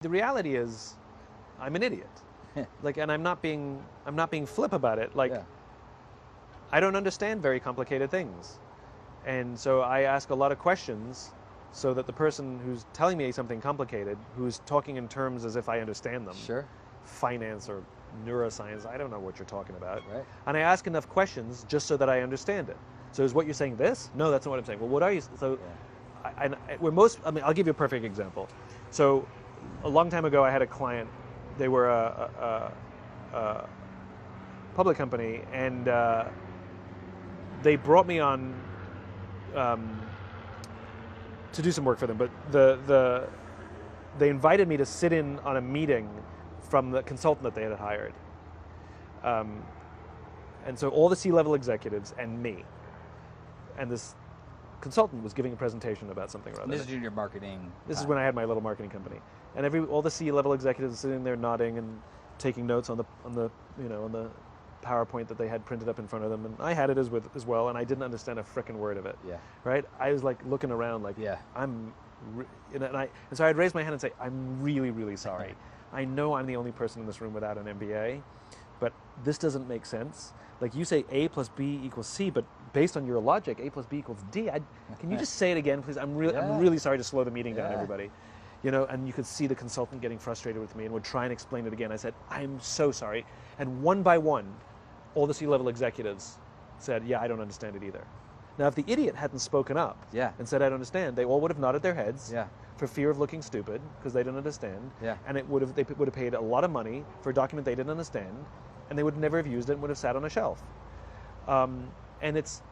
the reality is, I'm an idiot. Like, and I'm not being flip about it. Like, I don't understand very complicated things, and so I ask a lot of questions, so that the person who's telling me something complicated, who's talking in terms as if I understand them, finance or neuroscience, I don't know what you're talking about, and I ask enough questions just so that I understand it. So is what you're saying this? No, that's not what I'm saying. Well, what are you? So, I mean, I'll give you a perfect example. So, a long time ago, I had a client. They were a public company, and they brought me on to do some work for them. But they invited me to sit in on a meeting from the consultant that they had hired. And so all the C-level executives and me, and this consultant was giving a presentation about something or other. This is junior marketing. This is when I had my little marketing company, and all the C-level executives sitting there nodding and taking notes on the PowerPoint that they had printed up in front of them, and I had it as well, and I didn't understand a frickin' word of it. Right? I was like looking around, like and so I'd raise my hand and say, I'm really, really sorry. I know I'm the only person in this room without an MBA, but this doesn't make sense. Like, you say A plus B equals C, but based on your logic, A plus B equals D. Can you just say it again, please? I'm really sorry to slow the meeting down, everybody. You know, and you could see the consultant getting frustrated with me and would try and explain it again. I said, I'm so sorry. And one by one, all the C-level executives said, yeah, I don't understand it either. Now, if the idiot hadn't spoken up and said, I don't understand, they all would have nodded their heads for fear of looking stupid because they didn't understand. And they would have paid a lot of money for a document they didn't understand, and they would never have used it and would have sat on a shelf. And it's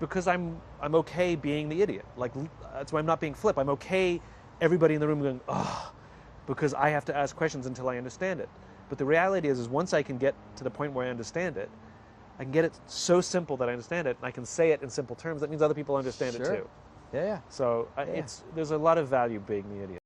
because I'm okay being the idiot. Like, that's why I'm not being flip. I'm okay everybody in the room going, oh, because I have to ask questions until I understand it. But the reality is once I can get to the point where I understand it, I can get it so simple that I understand it, and I can say it in simple terms. That means other people understand it too. So there's a lot of value being the idiot.